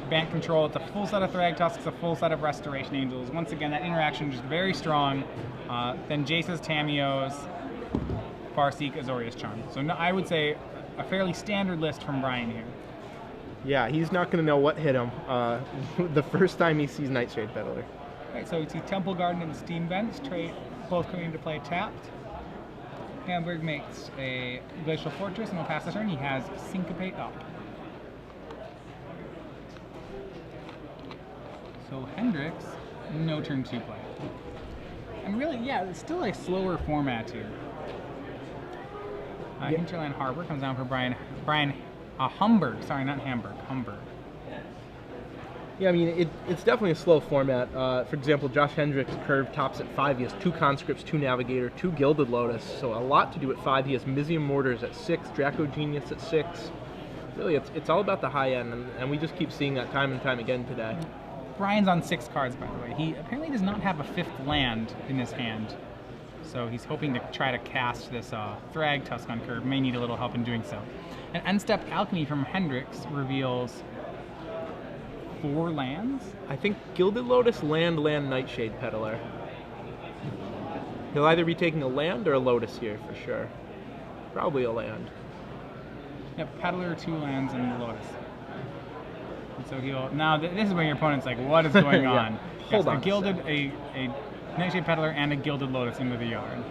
Bant control, it's a full set of Thrag Tusks, a full set of Restoration Angels. Once again, that interaction just very strong. Then Jace's Tamios, Farseek, Azorius Charm. So no, I would say a fairly standard list from Bryan here. Yeah, he's not going to know what hit him the first time he sees Nightshade Peddler. Right, so we see Temple Garden and Steam Vents, both coming into play tapped. Hamburg makes a Glacial Fortress and will pass the turn. He has Syncopate up. So Hendricks, no turn 2 play. And really, yeah, it's still a slower format here. Hinterland Harbor comes down for Bryan. Humburg, sorry, not Hamburg, Humburg. Yeah, I mean, it's definitely a slow format. For example, Josh Hendricks curve tops at 5. He has 2 Conscripts, 2 Navigator, 2 Gilded Lotus, so a lot to do at 5. He has Mizium Mortars at 6, Draco Genius at 6. Really, it's all about the high end, and we just keep seeing that time and time again today. Bryan's on 6 cards, by the way. He apparently does not have a 5th land in his hand, so he's hoping to try to cast this Thrag Tusk on curve. May need a little help in doing so. An End-Step Alchemy from Hendricks reveals 4 lands? I think Gilded Lotus, land, Nightshade Peddler. He'll either be taking a land or a Lotus here for sure. Probably a land. Yep, Peddler, 2 lands, and Lotus. And so he'll... Now, this is where your opponent's like, what is going Yeah. on? Hold on. A Nightshade Peddler and a Gilded Lotus into the yard.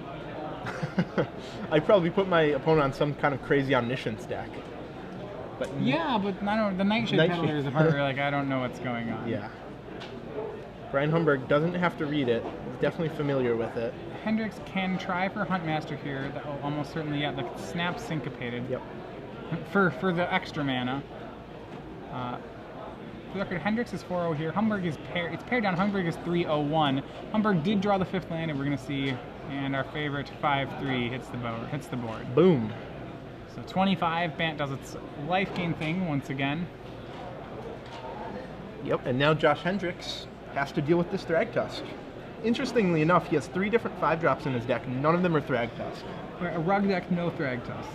I'd probably put my opponent on some kind of crazy Omniscience deck. But yeah, but I don't. The Nightshade Peddler is the part where like I don't know what's going on. Yeah. Bryan Humburg doesn't have to read it. He's definitely familiar with it. Hendricks can try for Huntmaster here. That will almost certainly, yeah, the Snap Syncopated. Yep. For the extra mana. For the record, Hendricks is 4-0 here. Humburg is paired. It's paired down. Humburg is 3-0-1. Humburg did draw the 5th land, and we're going to see. And our favorite 5-3 hits the board. Boom. So 25. Bant does its life gain thing once again. Yep. And now Josh Hendricks has to deal with this Thrag Tusk. Interestingly enough, he has 3 different 5-drops in his deck. None of them are Thrag Tusk. A rug deck, no Thrag Tusk.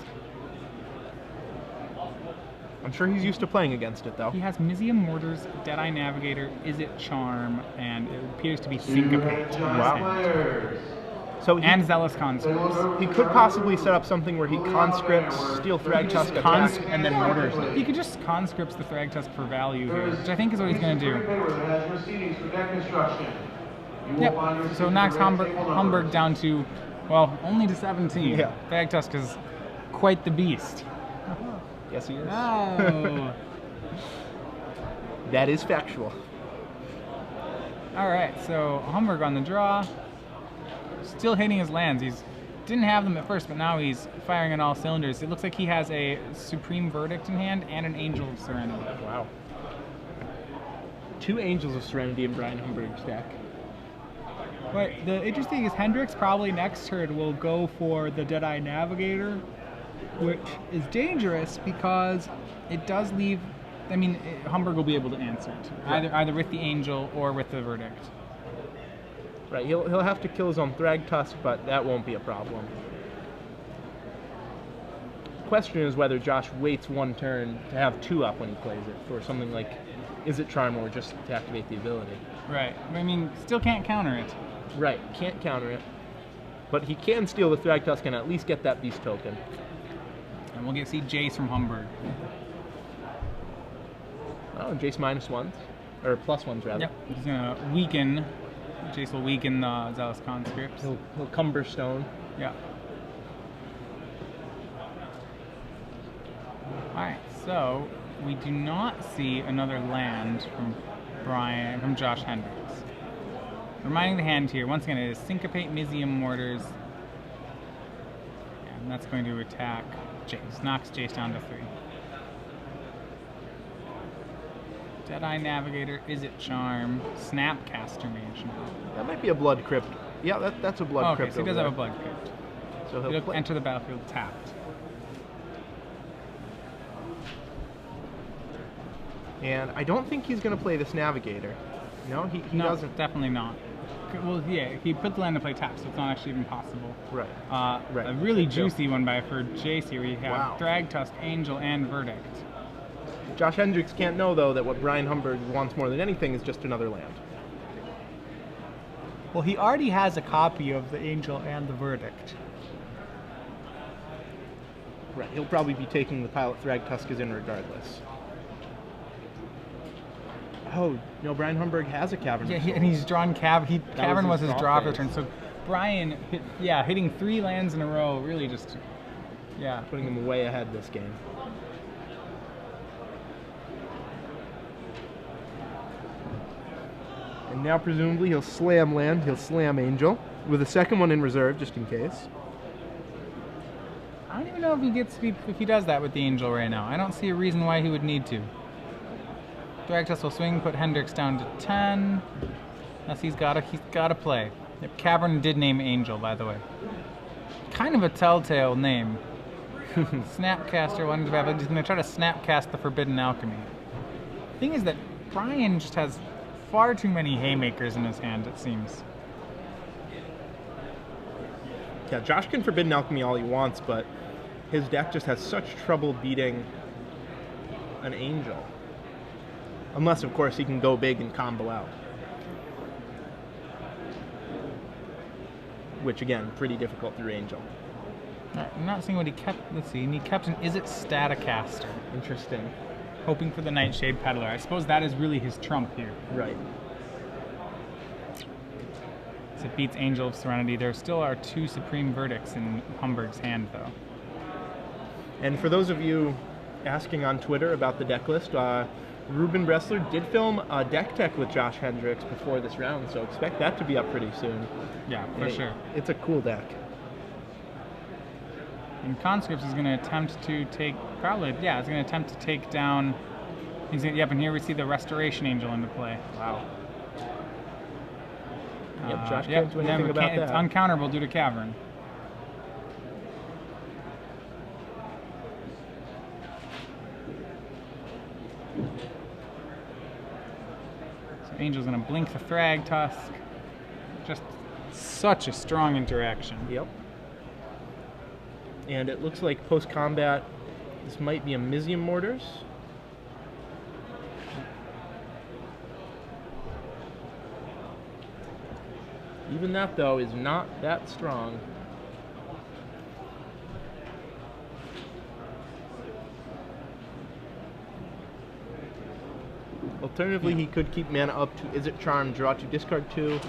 I'm sure he's used to playing against it, though. He has Mizium Mortars, Deadeye Navigator, Izzet Charm, and it appears to be Syncopate. Wow. So and Zealous Conscripts. He could possibly set up something where he conscripts, steal Thrag Tusk, attack, and then Mortars. He could just conscripts the Thrag Tusk for value here, which I think is what he's going to do. Yep, so knocks Humburg down to, well, only to 17. Yeah. Thrag Tusk is quite the beast. Yes, he is. Oh. That is factual. Alright, so Humburg on the draw. Still hitting his lands. He's didn't have them at first, but now he's firing on all cylinders. It looks like he has a Supreme Verdict in hand and an Angel of Serenity. Wow. 2 Angels of Serenity in Bryan Humburg's deck. But the interesting is Hendricks probably next turn will go for the Deadeye Navigator, which is dangerous because it does leave. I mean, Humburg will be able to answer it either with the Angel or with the Verdict. Right, he'll have to kill his own Thrag Tusk, but that won't be a problem. The question is whether Josh waits 1 turn to have 2 up when he plays it for something like Izzet Charm or just to activate the ability. Right. I mean, still can't counter it. Right, can't counter it. But he can steal the Thrag Tusk and at least get that Beast token. And we'll see Jace from Humburg. Oh, Jace -1s. Or +1s, rather. Yep. He's going to weaken. Jace will weaken the Zealous Conscripts. He'll Cumberstone. Yeah. Alright, so we do not see another land from Josh Hendricks. Reminding the hand here, once again, it is Syncopate, Mizium Mortars. And that's going to attack Jace. Knocks Jace down to 3. Deadeye Navigator, Izzet Charm, Snapcaster Mage now. That might be a Blood Crypt. Yeah, that's a Blood Crypt. Okay, so he does have a Blood Crypt. So he'll enter the battlefield tapped. And I don't think he's going to play this Navigator. No, he doesn't. Definitely not. Well, yeah, he put the land to play tapped, so it's not actually even possible. Right. Right. A really juicy one for Jace here. We have Wow. Thrag Tusk, Angel, and Verdict. Josh Hendricks can't know, though, that what Bryan Humburg wants more than anything is just another land. Well, he already has a copy of the Angel and the Verdict. Right, he'll probably be taking the Pilot Thragtuskers in regardless. Oh, no, Bryan Humburg has a Cavern. Yeah, and he's drawn Cavern was his draw phase. return. So Bryan, hitting 3 lands in a row, really just, Putting him way ahead this game. And now presumably he'll slam land, he'll slam Angel, with a second one in reserve just in case. I don't even know if he does that with the Angel right now. I don't see a reason why he would need to. Thragtusk will swing, put Hendricks down to 10. Unless he's gotta play. Yep, Cavern did name Angel, by the way. Kind of a telltale name. Snapcaster wanted to have, he's gonna try to snapcast the Forbidden Alchemy. Thing is that Bryan just has far too many haymakers in his hand, it seems. Yeah, Josh can Forbidden Alchemy all he wants, but his deck just has such trouble beating an Angel. Unless, of course, he can go big and combo out. Which, again, pretty difficult through Angel. I'm not seeing what he kept. Let's see. And he kept an Is It Staticaster. Interesting. Hoping for the Nightshade Peddler. I suppose that is really his trump here. Right. So it beats Angel of Serenity. There still are 2 Supreme Verdicts in Humburg's hand, though. And for those of you asking on Twitter about the deck list, Ruben Bressler did film a deck tech with Josh Hendricks before this round, so expect that to be up pretty soon. Yeah, for sure. It's a cool deck. And Conscripts is going to attempt to take, it's going to attempt to take down, and here we see the Restoration Angel into play. Wow. Yep, Josh can't do anything about that. It's uncounterable due to Cavern. So Angel's going to blink the Thragtusk. Just such a strong interaction. Yep. And it looks like post-combat, this might be a Mizium Mortars. Even that, though, is not that strong. Alternatively, he could keep mana up to Is It Charm, draw 2, discard 2.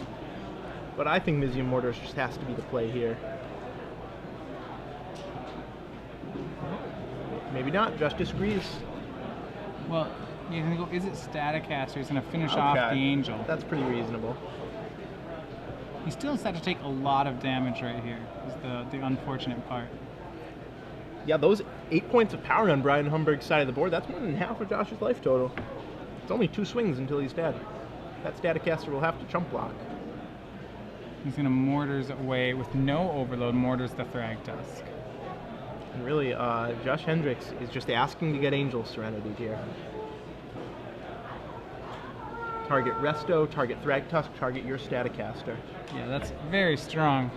But I think Mizium Mortars just has to be the play here. Maybe not, Josh disagrees. Well, he's going to go Is It Staticaster. He's going to finish off the Angel. That's pretty reasonable. He still has to take a lot of damage right here, is the unfortunate part. Yeah, those 8 points of power on Bryan Humburg's side of the board, that's more than half of Josh's life total. It's only 2 swings until he's dead. That Staticaster will have to chump block. He's going to Mortars away with no overload, Mortars the Thragtusk. And really, Josh Hendricks is just asking to get Angel Serenity here. Target Resto, target Thragtusk, target your Staticaster. Yeah, that's very strong.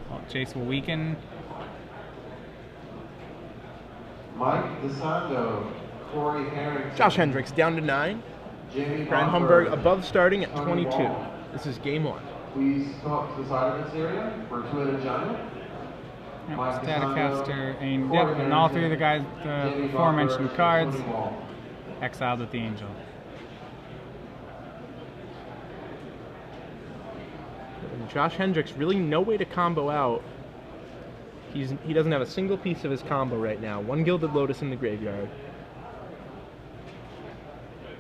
Well, Jace will weaken. Mike DeSando, Corey Harrington. Josh Hendricks down to 9. Bryan Humburg above starting at 22. This is game 1. Please come up to the side of this area for a 2-headed giant. Yep, Staticaster, and all 3 of the guys, the aforementioned cards, exiled with the Angel. And Josh Hendricks, really no way to combo out. He doesn't have a single piece of his combo right now. 1 Gilded Lotus in the graveyard.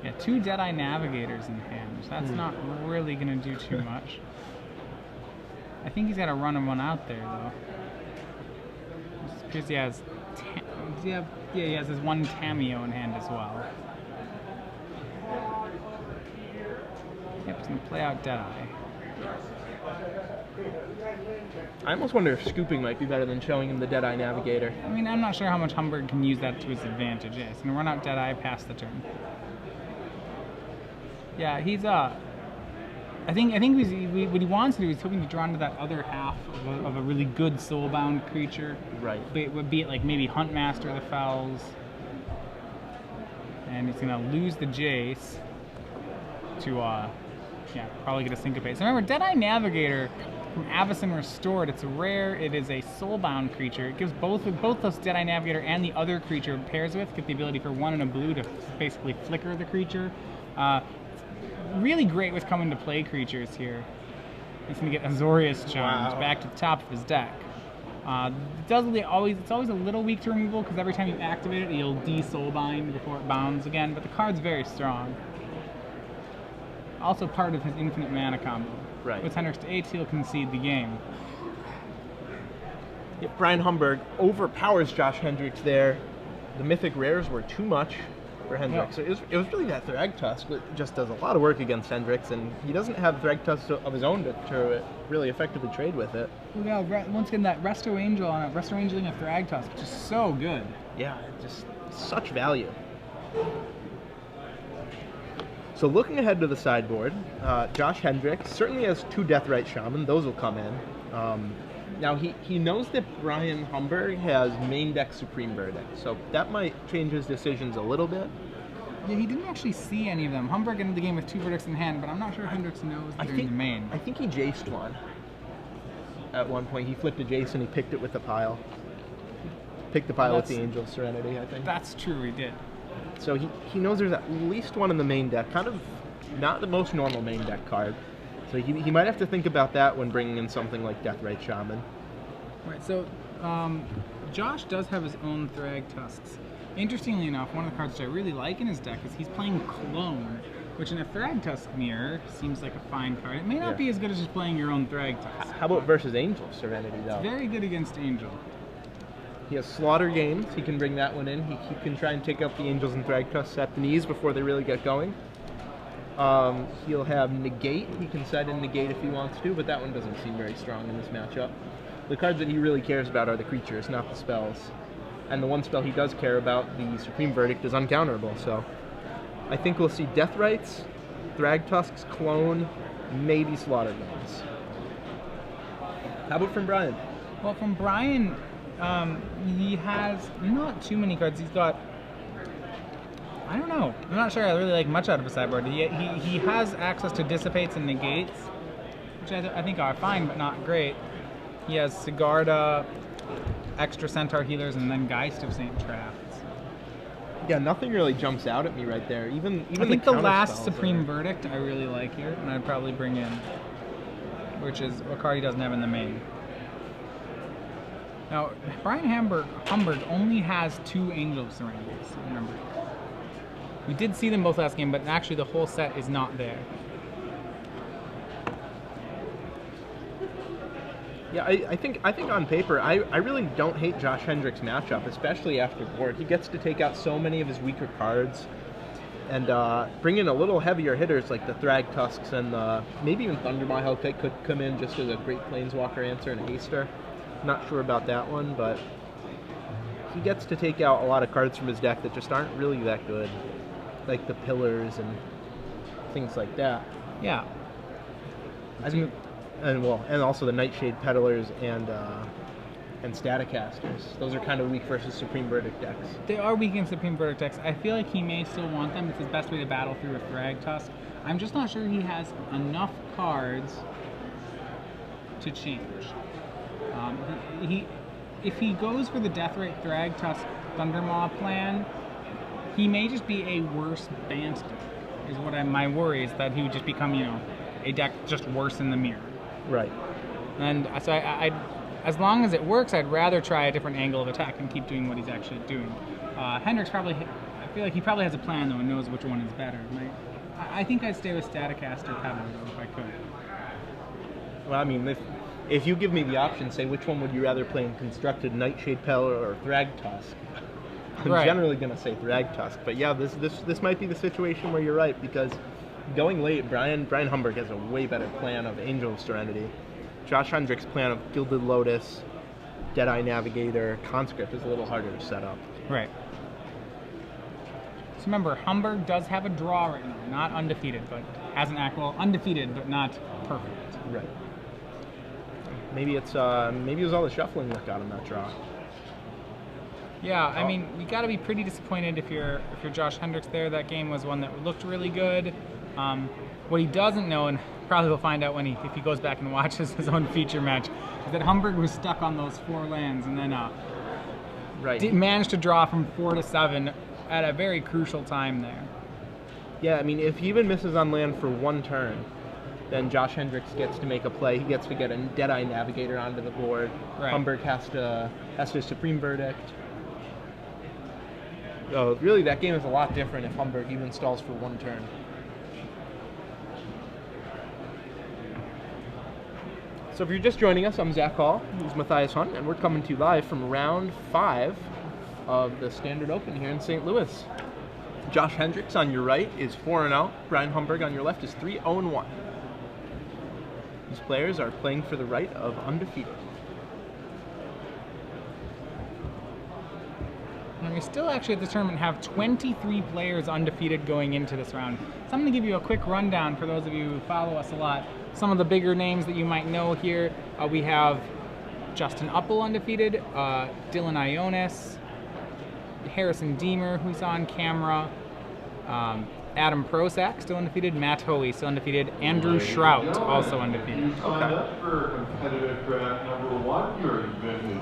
Yeah, 2 Deadeye Navigators in hand. That's not really going to do too much. I think he's got to run one out there, though. Because he has, he has his 1 Cameo in hand as well. Yep, he's going to play out Deadeye. I almost wonder if scooping might be better than showing him the Deadeye Navigator. I mean, I'm not sure how much Humburg can use that to his advantage. Yeah, he's going to run out Deadeye past the turn. Yeah, he's I think what he wants to do is hoping to draw into that other half of a really good soulbound creature. Right. Would be it like maybe Huntmaster of the Fells, and he's gonna lose the Jace to probably get a syncopate. So remember, Deadeye Navigator from Avacyn Restored. It's rare. It is a soulbound creature. It gives both those Deadeye Navigator and the other creature it pairs with get the ability for 1 and a blue to basically flicker the creature. Really great with coming to play creatures here. He's going to get Azorius Charmed back to the top of his deck. It's always a little weak to removal because every time you activate it, you'll de-soulbind before it bounds again, but the card's very strong. Also part of his infinite mana combo. Right. With Hendricks to 8, he'll concede the game. Yep, Bryan Humburg overpowers Josh Hendricks there. The mythic rares were too much for Hendricks. Yep. So it was really that Thragtusk that just does a lot of work against Hendricks, and he doesn't have Thragtusk of his own to really effectively trade with it. Yeah, once again, that Resto Angel on it, Resto Angeling a Thragtusk, which is so good. Yeah, just such value. So looking ahead to the sideboard, Josh Hendricks certainly has 2 Deathrite Shaman. Those will come in. Now he knows that Bryan Humburg has main deck Supreme Verdict, so that might change his decisions a little bit. Yeah, he didn't actually see any of them. Humburg ended the game with 2 verdicts in hand, but I'm not sure Hendricks knows they're in the main. I think he jaced one. At one point, he flipped a jace and he picked it with the pile. Picked the pile with the Angel of Serenity, I think. That's true, he did. So he knows there's at least one in the main deck, kind of not the most normal main deck card. So he might have to think about that when bringing in something like Deathrite Shaman. Right, so Josh does have his own Thragtusks. Interestingly enough, one of the cards which I really like in his deck is he's playing Clone, which in a Thragtusk mirror seems like a fine card. It may not be as good as just playing your own Thragtusk. How about versus Angel of Serenity, though? It's very good against Angel. He has Slaughter Games. He can bring that one in. He can try and take out the Angels and Thragtusks at the knees before they really get going. He'll have Negate. He can set in Negate if he wants to, but that one doesn't seem very strong in this matchup. The cards that he really cares about are the creatures, not the spells. And the one spell he does care about, the Supreme Verdict, is uncounterable. So I think we'll see Deathrites, Thragtusks, Clone, maybe Slaughter Games. How about from Bryan? Well, from Bryan, he has not too many cards. He's got, I don't know. I'm not sure I really like much out of his sideboard. He has access to Dissipates and Negates, which I think are fine, but not great. He has Sigarda, extra Centaur Healers, and then Geist of St. Traps. Yeah, nothing really jumps out at me right there. Even I think the last counterspells Supreme Verdict I really like here, and I'd probably bring in, which is a card he doesn't have in the main. Now, Bryan Humburg only has 2 Angel of Serenities, remember. We did see them both last game, but actually the whole set is not there. Yeah, I think on paper, I really don't hate Josh Hendricks' matchup, especially after board. He gets to take out so many of his weaker cards and bring in a little heavier hitters like the Thragtusks and maybe even Thundermaw could come in just as a great Planeswalker answer and a haster. Not sure about that one, but he gets to take out a lot of cards from his deck that just aren't really that good, like the Pillars and things like that. Yeah. And also the Nightshade Peddlers and Staticasters. Those are kind of weak versus Supreme Verdict decks. They are weak in Supreme Verdict decks. I feel like he may still want them. It's his best way to battle through a Thragtusk. I'm just not sure he has enough cards to change. If he goes for the Deathrite Thragtusk Thundermaw plan, he may just be a worse Bant deck. Is what my worry is that he would just become, a deck just worse in the mirror. Right. And so I as long as it works, I'd rather try a different angle of attack and keep doing what he's actually doing. Hendricks I feel like he probably has a plan though and knows which one is better. I think I'd stay with Staticaster Peddler though if I could. Well, I mean, if you give me the option, say which one would you rather play in Constructed, Nightshade Peddler or Thragtusk? I'm generally going to say Thragtusk, but yeah, this might be the situation where you're right, because going late, Bryan Humburg has a way better plan of Angel of Serenity. Josh Hendricks' plan of Gilded Lotus, Deadeye Navigator, Conscript is a little harder to set up. Right. So remember, Humburg does have a draw right now, not undefeated, but hasn't well, undefeated, but not perfect. Right. Maybe it was all the shuffling that got him that draw. Yeah, I mean, you got to be pretty disappointed if you're Josh Hendricks there. That game was one that looked really good. What he doesn't know, and probably will find out if he goes back and watches his own feature match, is that Humburg was stuck on those 4 lands and then managed to draw from 4 to 7 at a very crucial time there. Yeah, I mean, if he even misses on land for 1 turn, then Josh Hendricks gets to make a play. He gets to get a Deadeye Navigator onto the board. Right. Humburg has to Supreme Verdict. So really, that game is a lot different if Humburg even stalls for 1 turn. So if you're just joining us, I'm Zach Hall. He's Matthias Hunt, and we're coming to you live from round 5 of the Standard Open here in St. Louis. Josh Hendricks on your right is 4-0. Bryan Humburg on your left is 3-0-1. These players are playing for the right of undefeated. And we still actually at this tournament have 23 players undefeated going into this round. So I'm going to give you a quick rundown for those of you who follow us a lot. Some of the bigger names that you might know here. We have Justin Uppel undefeated, Dylan Ionis, Harrison Deemer, who's on camera, Adam Prosak, still undefeated, Matt Hoey, still undefeated, Andrew Shrout, also undefeated.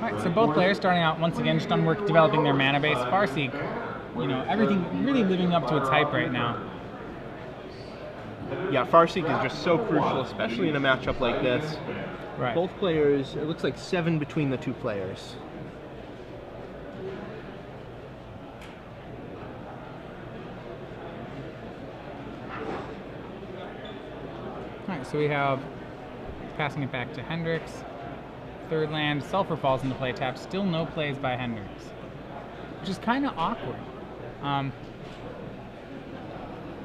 Alright, so both players starting out once again just on work developing their mana base. Farseek, everything really living up to its hype right now. Yeah, Farseek is just so crucial, especially in a matchup like this. Right. Both players, it looks like 7 between the 2 players. Alright, so we have passing it back to Hendricks. 3rd land, Sulfur falls into play tap. Still no plays by Hendricks, which is kind of awkward.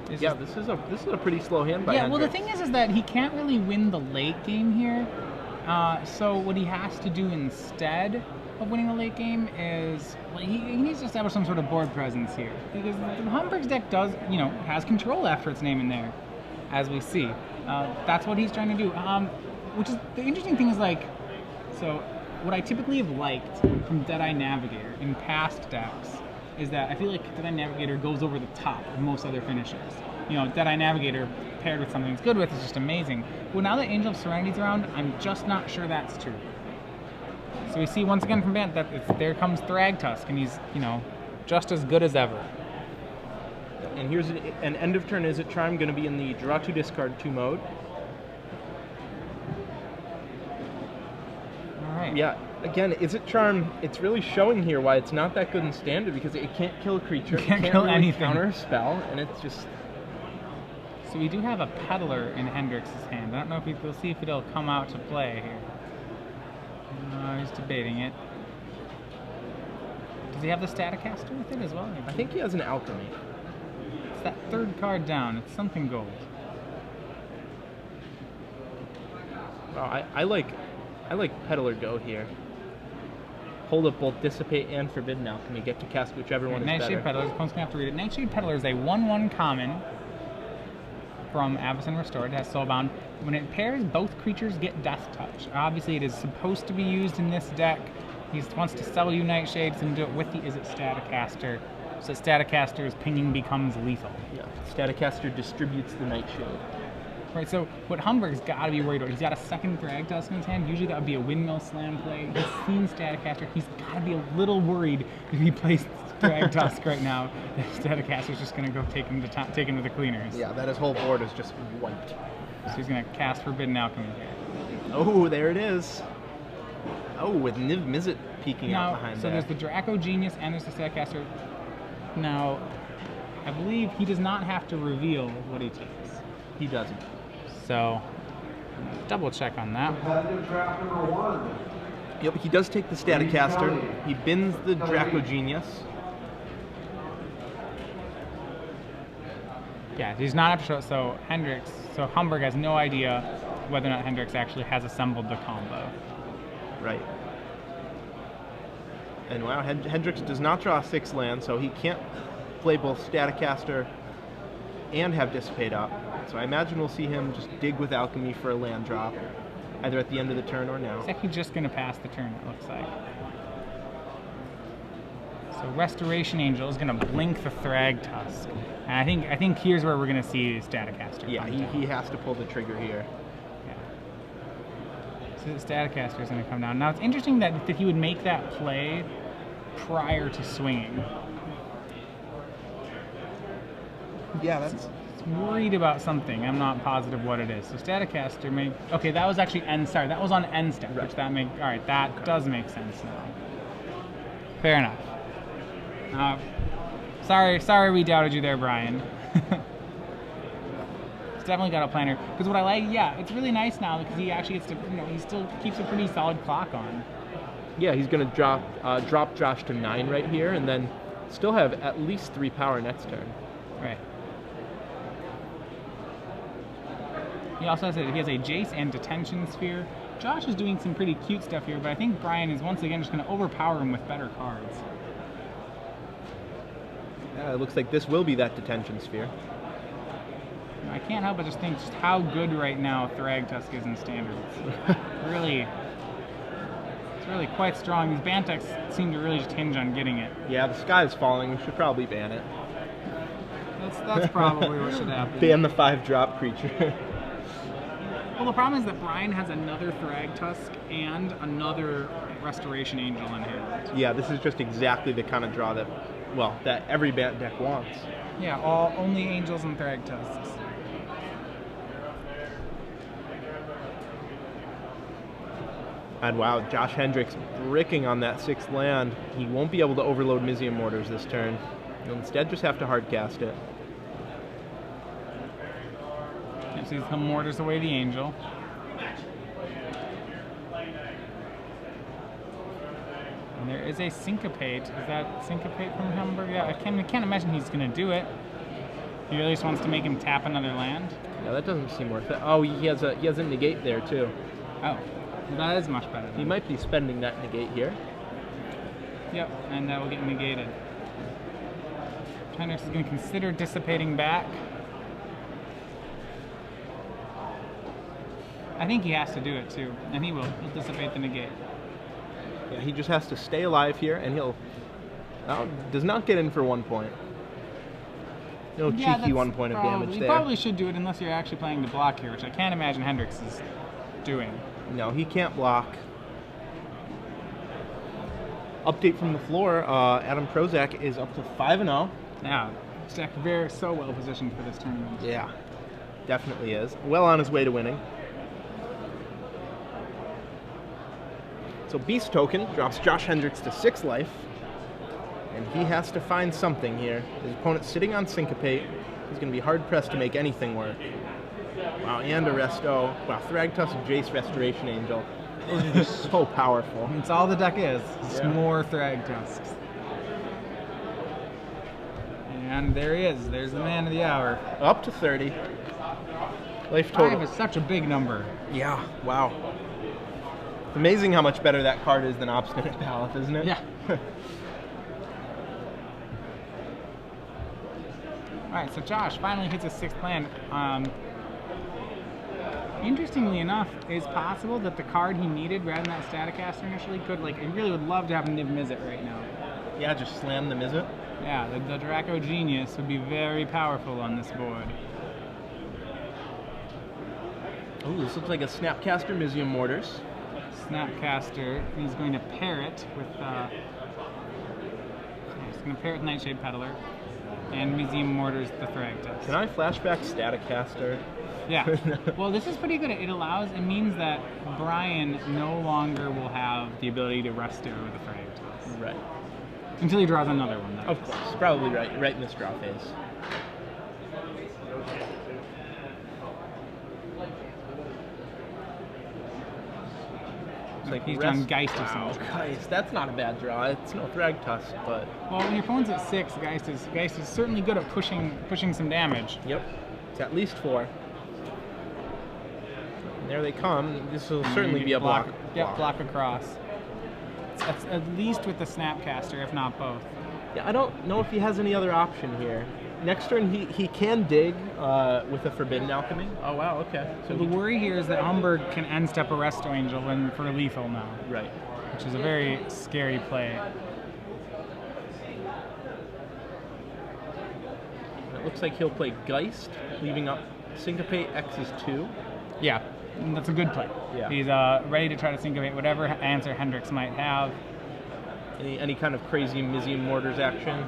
This is a pretty slow hand by Hendricks. Well, the thing is that he can't really win the late game here. So what he has to do instead of winning the late game is he needs to establish some sort of board presence here, because Humburg's deck has control after its name in there, as we see. That's what he's trying to do. Which is the interesting thing is so what I typically have liked from Deadeye Navigator in past decks is that I feel like Deadeye Navigator goes over the top of most other finishers. Deadeye Navigator paired with something it's good with is just amazing. Well, now that Angel of Serenity's around, I'm just not sure that's true. So we see once again from Bant that there comes Thragtusk, and he's, just as good as ever. And here's an end of turn Izzet Charm going to be in the draw 2, discard 2 mode. Alright. Yeah, again, Izzet Charm, it's really showing here why it's not that good in Standard, because it can't kill a creature, it can't kill really anything. Counter a spell, and it's just... So we do have a Peddler in Hendricks' hand. I don't know if we'll see if it'll come out to play here. He's debating it. Does he have the Staticaster with it as well? I think he has an Alchemy. It's that 3rd card down. It's something gold. Wow, I like Peddler Go here. Hold up both Dissipate and Forbidden Alchemy. Get to cast whichever one is better. Nightshade Peddler. Opponent's gonna have to read it. Nightshade Peddler is a 1/1 common from Avacyn Restored. It has Soulbound. When it pairs, both creatures get Death Touch. Obviously, it is supposed to be used in this deck. He wants to sell you Nightshade, so do it with the Izzet Staticaster. So Staticaster's pinging becomes lethal. Yeah, Staticaster distributes the Nightshade. Right, so what Humburg's got to be worried about, he's got a 2nd Thragtusk in his hand. Usually that would be a Windmill Slam play. He's seen Staticaster. He's got to be a little worried if he plays Thragtusk right now. Staticaster's just going to go take him to the cleaners. Yeah, that his whole board is just wiped. So he's going to cast Forbidden Alchemy here. Oh, there it is. Oh, with Niv Mizzet peeking out behind so there. there's the Draco Genius and there's the Staticaster. Now, I believe he does not have to reveal what he takes. He doesn't. So, double check on that. Competitive draft number 1. Yep, he does take the Staticaster. He bins the Draco Genius. Yeah, he's not up to show. So Humburg has no idea whether or not Hendricks actually has assembled the combo. Right. And wow, Hendricks does not draw 6 lands, so he can't play both Staticaster and have Dissipate up. So I imagine we'll see him just dig with Alchemy for a land drop, either at the end of the turn or now. He's actually just going to pass the turn, it looks like. So Restoration Angel is going to blink the Thrag Tusk. And I think here's where we're going to see Staticaster. Yeah, he has to pull the trigger here. Yeah. So the Staticaster is going to come down. Now it's interesting that he would make that play prior to swinging. Yeah, that's... Worried about something. I'm not positive what it is. So Staticaster may... Okay, that was actually end... Sorry, that was on end step, right. which that make... All right, that does make sense now. Fair enough. Sorry we doubted you there, Bryan. He's definitely got a planner. Because what I like, yeah, it's really nice now because he actually gets to, he still keeps a pretty solid clock on. Yeah, he's going to drop Josh to 9 right here, and then still have at least 3 power next turn. Right. He also has he has a Jace and Detention Sphere. Josh is doing some pretty cute stuff here, but I think Bryan is once again just going to overpower him with better cards. Yeah, it looks like this will be that Detention Sphere. I can't help but just think just how good right now Thrag Tusk is in Standard. It's really quite strong. These Bantex seem to really just hinge on getting it. Yeah, the sky is falling. We should probably ban it. That's probably what should happen. Ban the 5-drop creature. Well, the problem is that Bryan has another Thrag Tusk and another Restoration Angel in hand. Yeah, this is just exactly the kind of draw that, well, that every Bant deck wants. Yeah, only Angels and Thrag Tusks. And wow, Josh Hendricks bricking on that 6th land. He won't be able to overload Mizium Mortars this turn. He'll instead just have to hardcast it. So he's come Mortars away the Angel. And there is a Syncopate. Is that Syncopate from Humburg? Yeah, I can't imagine he's going to do it. He really just wants to make him tap another land. Yeah, that doesn't seem worth it. Oh, he has a negate there too. Oh, well, that is much better. He might be spending that negate here. Yep, and that will get negated. Hendricks is going to consider dissipating back. I think he has to do it too, and he will. He'll dissipate the negate. Yeah, he just has to stay alive here, and he'll does not get in for 1 point. No cheeky 1 point of damage there. You probably should do it unless you're actually playing to block here, which I can't imagine Hendricks is doing. No, he can't block. Update from the floor: Adam Prozac is up to 5-0. Yeah, Stack so well positioned for this tournament. Yeah, definitely is. Well on his way to winning. So Beast Token drops Josh Hendricks to 6 life, and he has to find something here. His opponent's sitting on Syncopate. He's going to be hard-pressed to make anything work. Wow, and a Resto. Wow, Thragtusk, Jace, Restoration Angel. Those are just so powerful. It's all the deck is. It's more Thrag Tusks. And there he is. There's the man of the hour. Up to 30. Life total. 5 is such a big number. Yeah, wow. It's amazing how much better that card is than Obstinate Palace, isn't it? Yeah. Alright, so Josh finally hits his 6th land. Interestingly enough, it's possible that the card he needed rather than that Staticaster initially could, I really would love to have Niv Mizzet right now. Yeah, just slam the Mizzet. Yeah, the Draco Genius would be very powerful on this board. Oh, this looks like a Snapcaster Mizium Mortars. Snapcaster, he's going to pair it with Nightshade Peddler, and Museum Mortars the Thragtusk. Can I flashback Staticaster? Yeah. Well, this is pretty good. It means that Bryan no longer will have the ability to resto the Thragtusk. Right. Until he draws another one, Of course. Probably right in this draw phase. Like he's done Geist or Wow, something. Geist. That's not a bad draw. It's no Thragtusk, but... Well, when your opponent's at 6, Geist is certainly good at pushing some damage. Yep. It's at least 4. And there they come. This will certainly be a block. Yep, block across. It's at least with the Snapcaster, if not both. Yeah, I don't know if he has any other option here. Next turn, he can dig with a Forbidden Alchemy. Oh, wow, okay. So the worry here is that Humburg can end step a Resto Angel for lethal now. Right. Which is a very scary play. It looks like he'll play Geist, leaving up Syncopate X is 2. Yeah, that's a good play. Yeah. He's ready to try to syncopate whatever answer Hendricks might have. Any kind of crazy Mizium Mortars action.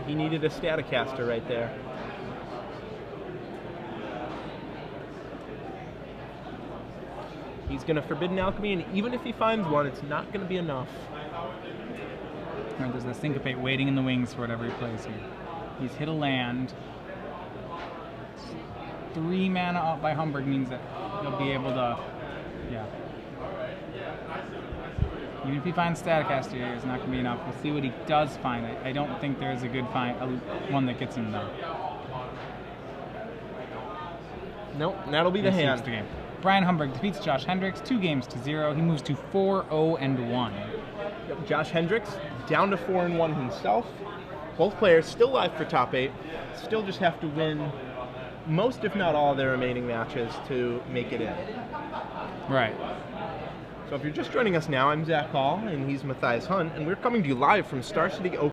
He needed a Staticaster right there. He's going to Forbidden Alchemy, and even if he finds one, it's not going to be enough. Right, there's a Syncopate waiting in the wings for whatever he plays here. He's hit a land. 3 mana up by Humburg means that he'll be able to, yeah. Even if he finds Staticaster here, it's not going to be enough. We'll see what he does find. I don't think there's a good one that gets him though. Nope, that'll be the hand. The game. Bryan Humburg defeats Josh Hendricks 2 games to 0. He moves to 4-0-1. Yep, Josh Hendricks down to 4-1 himself. Both players still live for top 8. Still just have to win most, if not all, of their remaining matches to make it in. Right. So if you're just joining us now, I'm Zach Hall, and he's Matthias Hunt, and we're coming to you live from Star City,